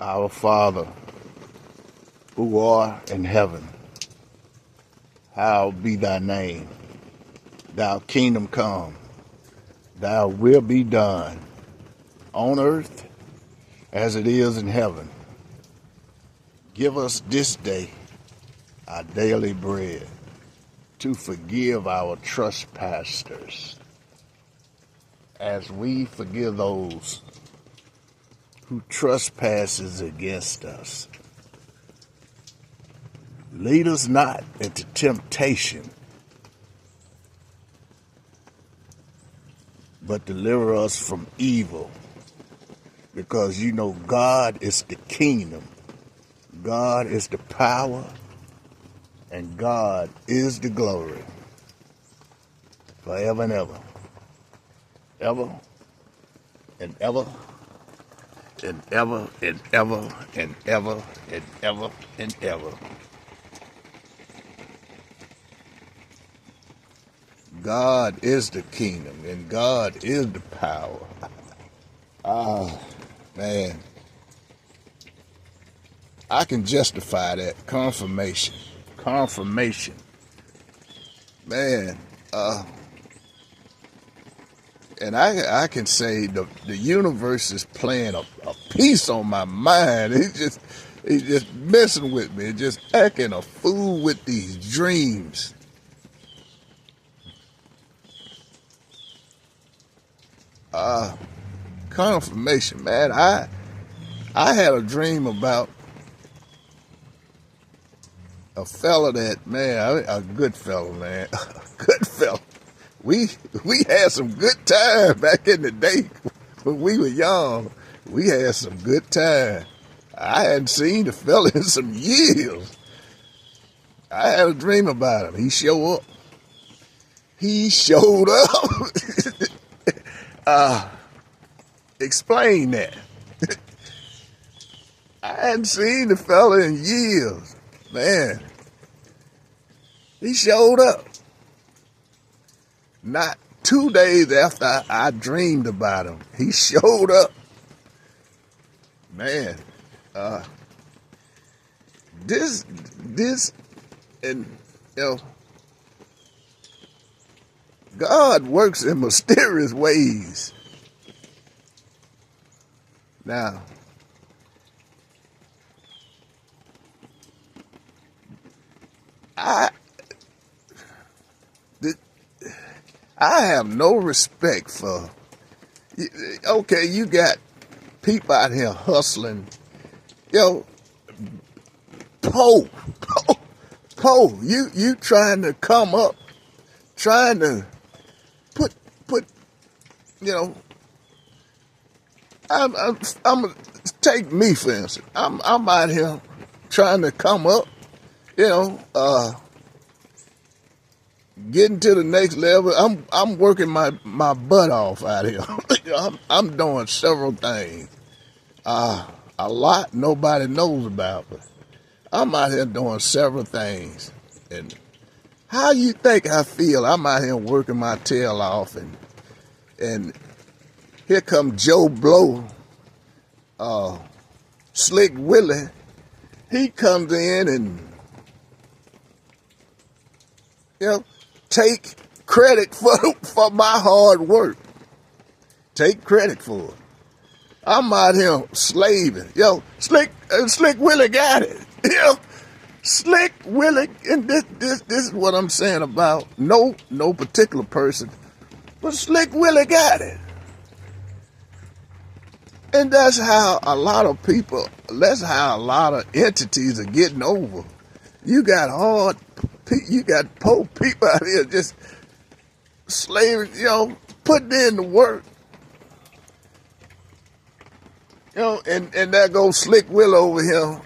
Our Father, who art in heaven, hallowed be thy name. Thy kingdom come, thy will be done on earth as it is in heaven. Give us this day our daily bread, to forgive our trespassers, as we forgive those who trespasses against us. Lead us not into temptation, but deliver us from evil. Because you know God is the kingdom, God is the power, and God is the glory, forever and ever. Ever and ever and ever and ever and ever and ever and ever. God is the kingdom and God is the power. Man, I can justify that. Confirmation. Man, and I can say the universe is playing a piece on my mind. He's just messing with me, just acting a fool with these dreams. Confirmation, man. I had a dream about a fella that, man, a good fella, man, a good fella. We had some good time back in the day when we were young. We had some good time. I hadn't seen the fella in some years. I had a dream about him. He showed up. Explain that. I hadn't seen the fella in years. Man, he showed up. Not 2 days after I dreamed about him, he showed up. Man, this, and God works in mysterious ways. Now, I have no respect for, okay, you got people out here hustling, Poe, you trying to come up, trying to put, I'm take me for instance. I'm out here trying to come up, getting to the next level. I'm working my butt off out here. I'm doing several things. A lot nobody knows about, but I'm out here doing several things. And how you think I feel? I'm out here working my tail off, and here come Joe Blow, Slick Willie. He comes in and take credit for my hard work. Take credit for it. I'm out here slaving. Slick Willie got it. Slick Willie, and this is what I'm saying about no particular person, but Slick Willie got it. And that's how a lot of people, that's how a lot of entities are getting over. You got poor people out here just slaving, putting in the work. And there goes Slick Will over here,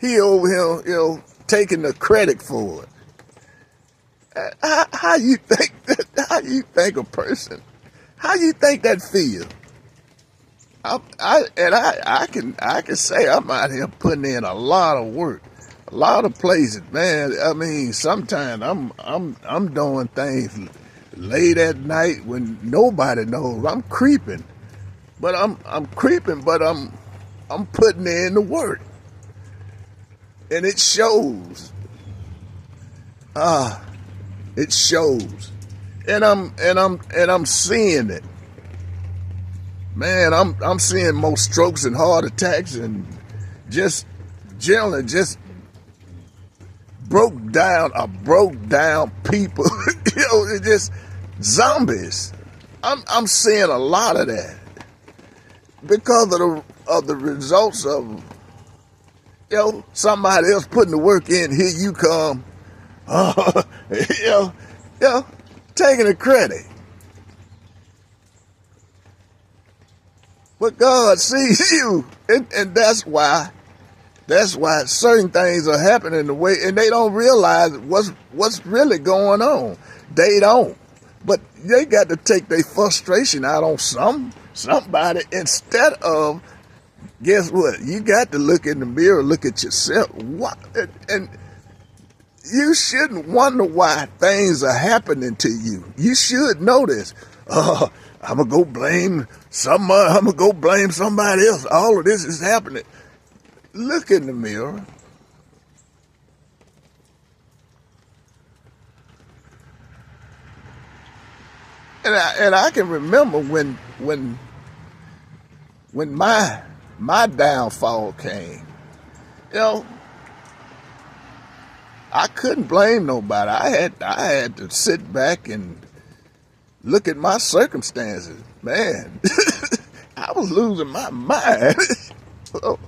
he over here, taking the credit for it. How you think a person, how you think that feels? I can say I'm out here putting in a lot of work, a lot of places, man. I mean, sometimes I'm doing things late at night when nobody knows. I'm creeping, but I'm creeping, but I'm I'm putting in the work, and it shows. It shows, and I'm seeing it. Man, I'm seeing more strokes and heart attacks and just generally just broke down people. It's just zombies. I'm seeing a lot of that because of the results of somebody else putting the work in. Here you come, you know, taking the credit. But God sees you, and that's why certain things are happening the way, and they don't realize what's really going on. They don't, but they got to take their frustration out on somebody instead of, guess what? You got to look in the mirror, look at yourself. What? And you shouldn't wonder why things are happening to you. You should know this. I'm gonna go blame somebody. I'm gonna go blame somebody else. All of this is happening. Look in the mirror. And I can remember when my downfall came. I couldn't blame nobody. I had to sit back and look at my circumstances. Man, I was losing my mind. So,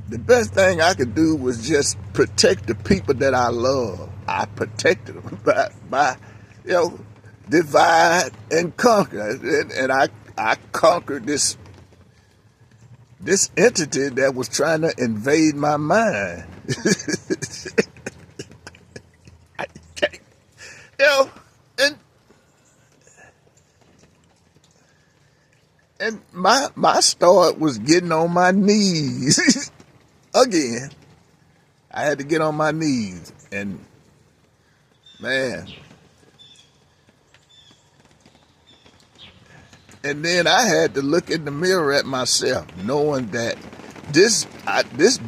the best thing I could do was just protect the people that I love. I protected them by divide and conquer. And I conquered this entity that was trying to invade my mind. And my start was getting on my knees. Again, I had to get on my knees, and man, and then I had to look in the mirror at myself, knowing that this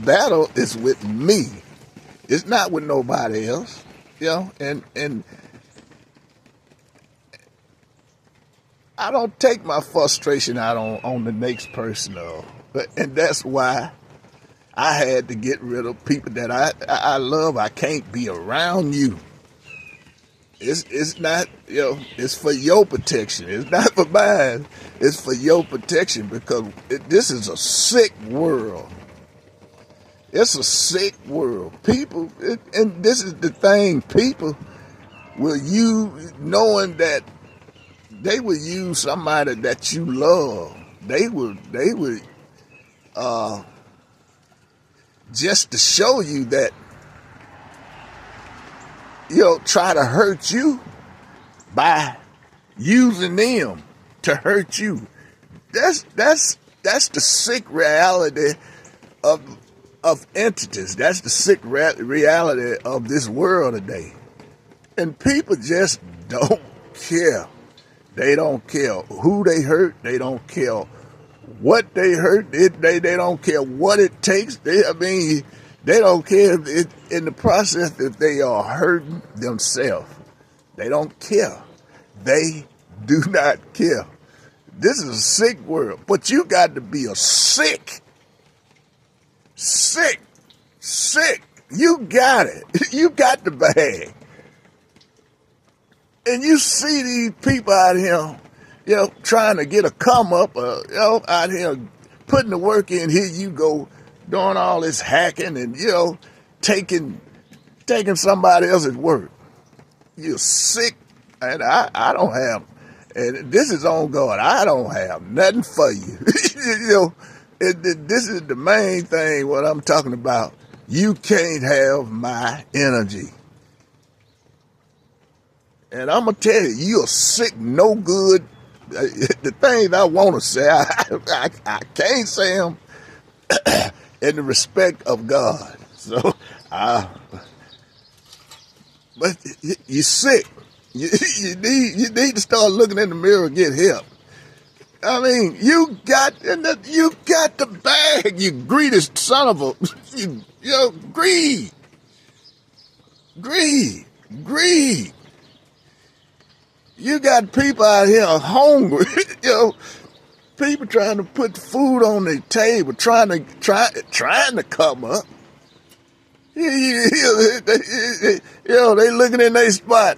battle is with me. It's not with nobody else, and I don't take my frustration out on the next person, and that's why I had to get rid of people that I love. I can't be around you. It's not, it's for your protection. It's not for mine. It's for your protection because this is a sick world. It's a sick world. People, and this is the thing, people will use, knowing that they will use somebody that you love. They would just to show you that, try to hurt you by using them to hurt you. That's the sick reality of entities. That's the sick reality of this world today. And people just don't care. They don't care who they hurt. They don't care what they hurt. They don't care what it takes. They don't care in the process if they are hurting themselves. They don't care. They do not care. This is a sick world, but you got to be a sick. You got it. You got the bag. And you see these people out here, trying to get a come up, out here putting the work in. Here you go, doing all this hacking and, taking somebody else's work. You're sick, and I don't have, and this is on God, I don't have nothing for you. This is the main thing, what I'm talking about. You can't have my energy. And I'm going to tell you, you're sick, no good. The things I want to say, I can't say them in the respect of God. So, but you're sick. You need to start looking in the mirror and get help. I mean, you got the bag, you greedy son of a greed, greed, greed. You got people out here hungry, people trying to put food on their table, trying to come up. They looking in their spot.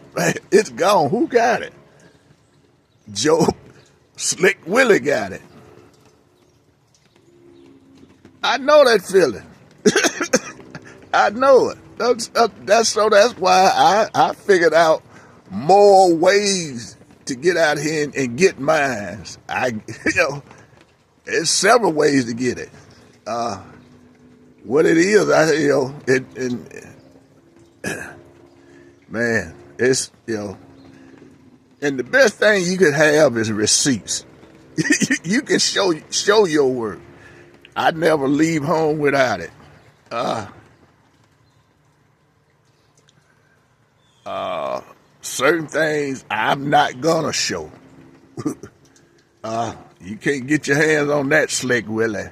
It's gone. Who got it? Joe Slick Willie got it. I know that feeling. I know it. That's why I figured out more ways to get out here and get mine. There's several ways to get it. What it is, man, it's and the best thing you can have is receipts. You can show your work. I never leave home without it. Certain things I'm not gonna show. You can't get your hands on that, Slick Willie.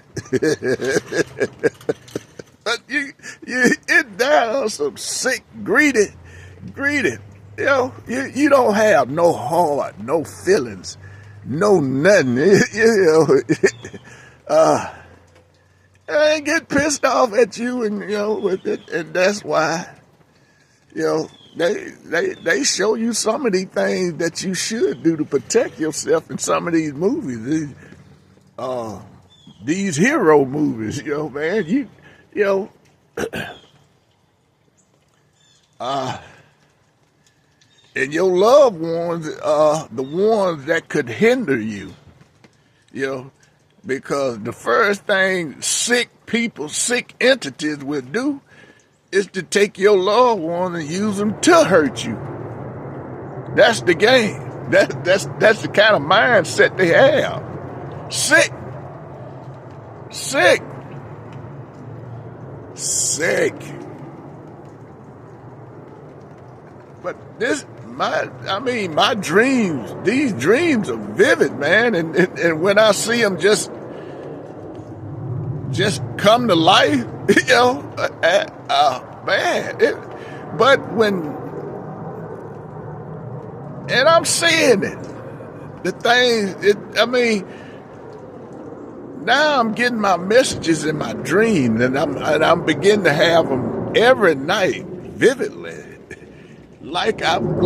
It down some sick, greedy. You don't have no heart, no feelings, no nothing. I get pissed off at you, and with it, and that's why they show you some of these things that you should do to protect yourself in some of these movies. These hero movies, man. And your loved ones are the ones that could hinder you, because the first thing sick people, sick entities will do is to take your loved one and use them to hurt you. That's the game. That's the kind of mindset they have. Sick. But my dreams, these dreams are vivid, man. And when I see them just come to life, man. And I'm seeing it. The things, now I'm getting my messages in my dreams, and I'm beginning to have them every night, vividly, like I'm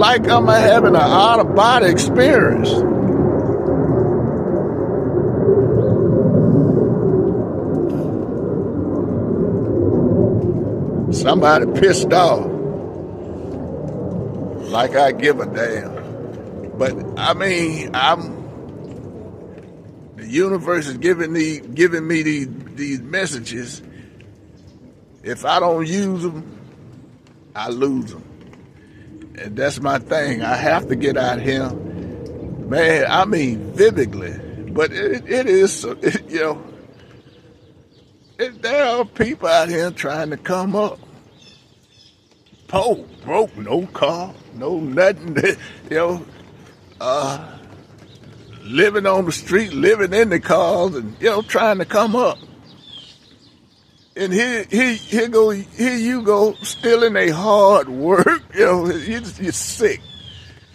having an out of body experience. Somebody pissed off, like I give a damn. But the universe is giving me these messages. If I don't use them, I lose them. And that's my thing. I have to get out here, man. Vividly. But it is, there are people out here trying to come up. Poor, broke, no car, no nothing. Living on the street, living in the cars, and trying to come up. And here you go, still in a hard work. You're sick.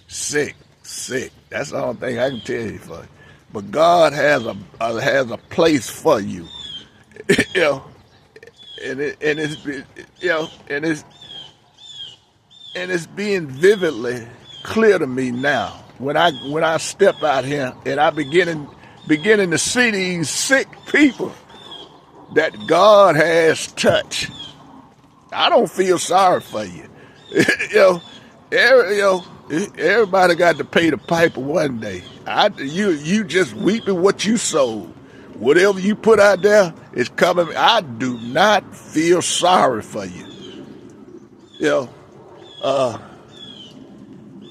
That's the only thing I can tell you for you. But God has a place for you. And it's being vividly clear to me now. When I step out here and I beginning to see these sick people that God has touched, I don't feel sorry for you. Everybody got to pay the piper one day. You just reaping what you sowed. Whatever you put out there is coming. I do not feel sorry for you.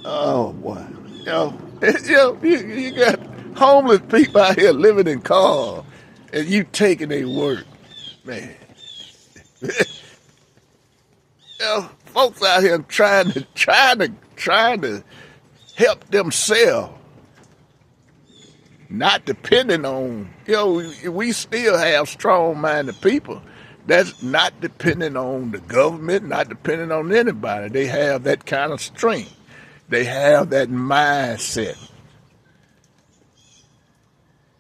Oh boy. You got homeless people out here living in cars, and you taking their work, man. Folks out here trying to help themselves. not depending on, we still have strong-minded people that's not depending on the government, not depending on anybody. They have that kind of strength. They have that mindset.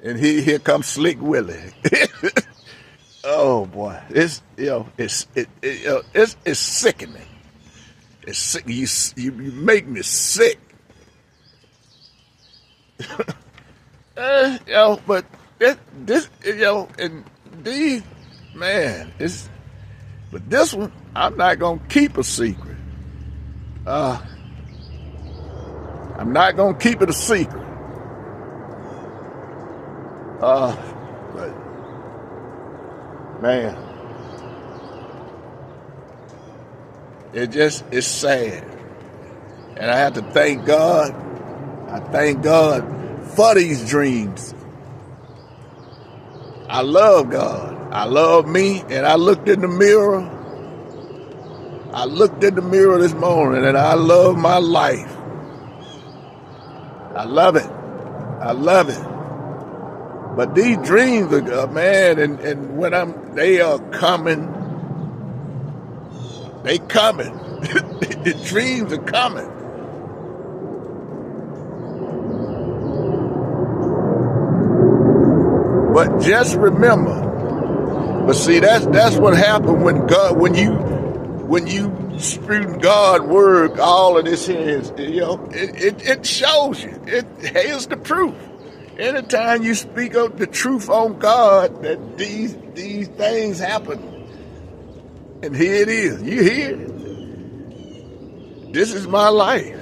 And here comes Slick Willie. Oh boy, it's sickening. It's sick. You make me sick. But this, and these, man, but this one, I'm not gonna keep a secret. I'm not gonna keep it a secret. But man, it's sad, and I have to thank God. I thank God for these dreams. I love God. I love me, and I looked in the mirror. I looked in the mirror this morning, and I love my life. I love it. I love it. But these dreams are, man, and when they are coming. They coming. The dreams are coming. But just remember. But see, that's what happened when you speak God word, all of this here is, it shows you. Here's the proof. Anytime you speak of the truth on God, that these things happen. And here it is. You hear it. This is my life.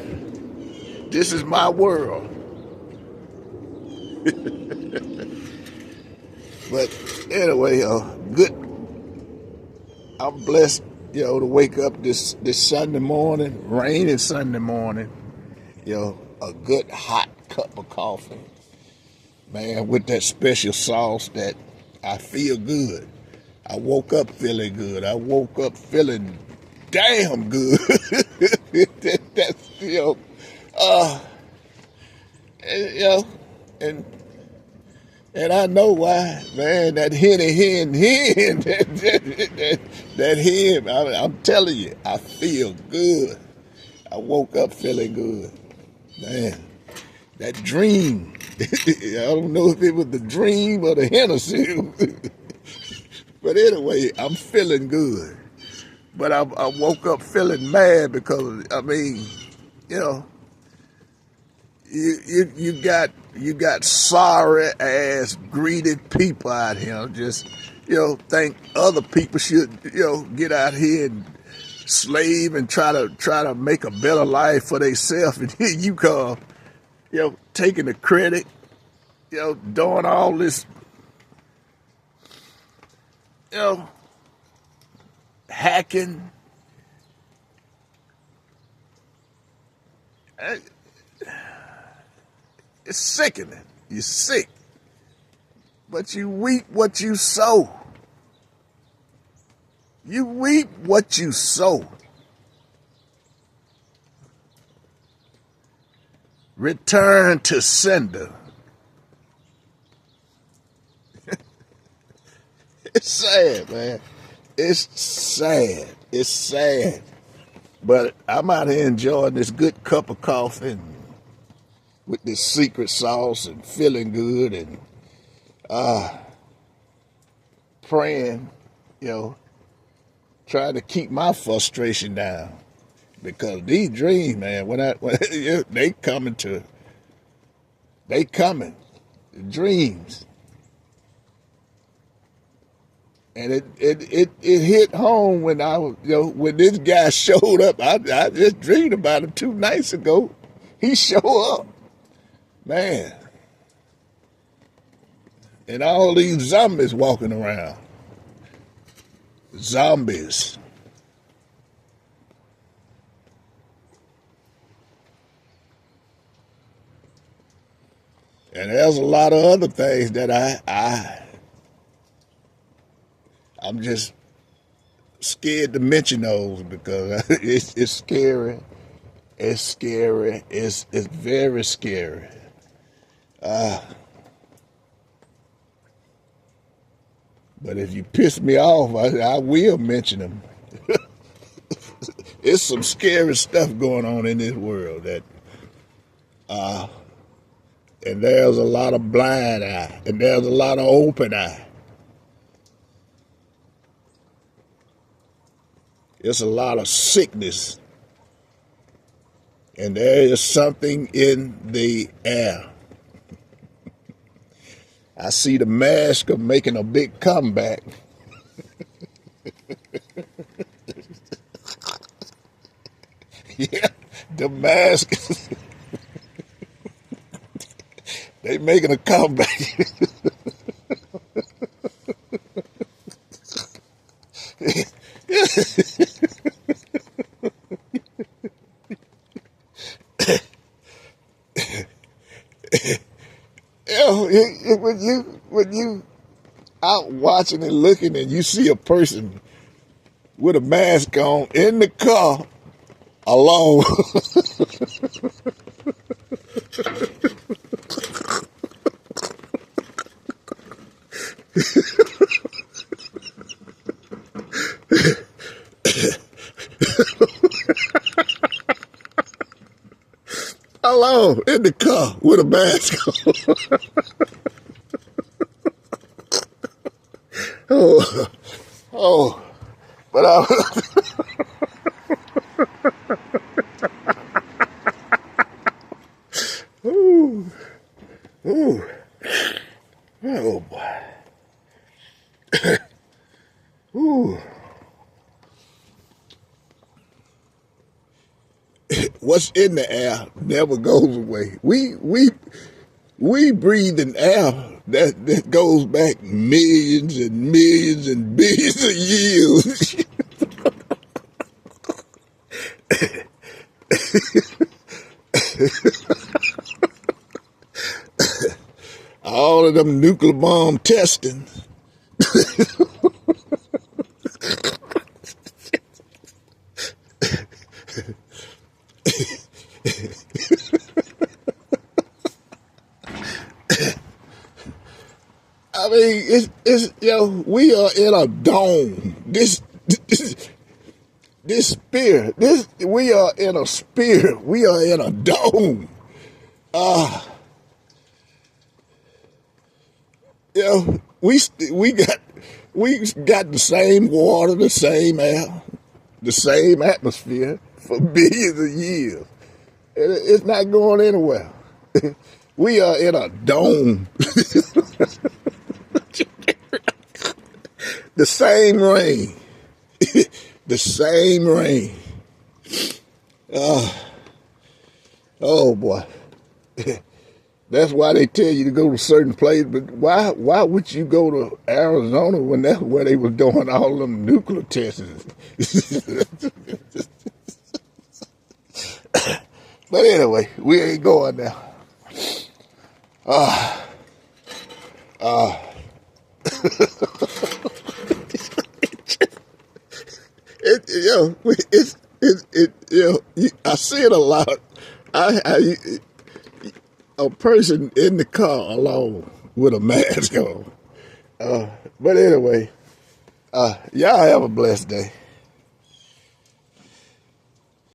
This is my world. But anyway, good. I'm blessed, to wake up this Sunday morning, rainy Sunday morning. A good hot cup of coffee, man, with that special sauce that I feel good. I woke up feeling good. I woke up feeling damn good. That's and I know why, man. That hen, that hen. I'm telling you, I feel good. I woke up feeling good, man. That dream. I don't know if it was the dream or the Hennessy. But anyway, I'm feeling good. But I woke up feeling mad because, you got sorry ass greedy people out here. Just think other people should get out here and slave and try to make a better life for themselves. And here you come, taking the credit, doing all this, hacking. It's sickening. You're sick. But you reap what you sow. You reap what you sow. Return to sender. It's sad, man. It's sad. It's sad. But I'm out here enjoying this good cup of coffee and with this secret sauce and feeling good and praying, trying to keep my frustration down. Because these dreams, man, they coming, the dreams. And it hit home when I was, when this guy showed up. I just dreamed about him 2 nights ago. He showed up. Man. And all these zombies walking around. Zombies. And there's a lot of other things that I'm just scared to mention those because it's scary. It's scary. It's very scary. But if you piss me off, I will mention them. It's some scary stuff going on in this world and there's a lot of blind eye and there's a lot of open eye. It's a lot of sickness. And there is something in the air. I see the mask of making a big comeback. Yeah, the mask. They making a comeback. When you out watching and looking and you see a person with a mask on in the car alone. Alone in the car with a mask on. Oh, but ooh, oh boy, ooh. What's in the air never goes away. We breathe an air that goes back millions and millions and billions of years. All of them nuclear bomb testing. I mean, it's we are in a dome. This spirit, we are in a spirit. We are in a dome. We got the same water, the same air, the same atmosphere for billions of years. It's not going anywhere. We are in a dome. The same rain. The same rain. Oh boy. That's why they tell you to go to certain places. But why would you go to Arizona when that's where they was doing all them nuclear tests? But anyway, we ain't going there. I see it a lot. A person in the car alone with a mask on. But anyway, y'all have a blessed day.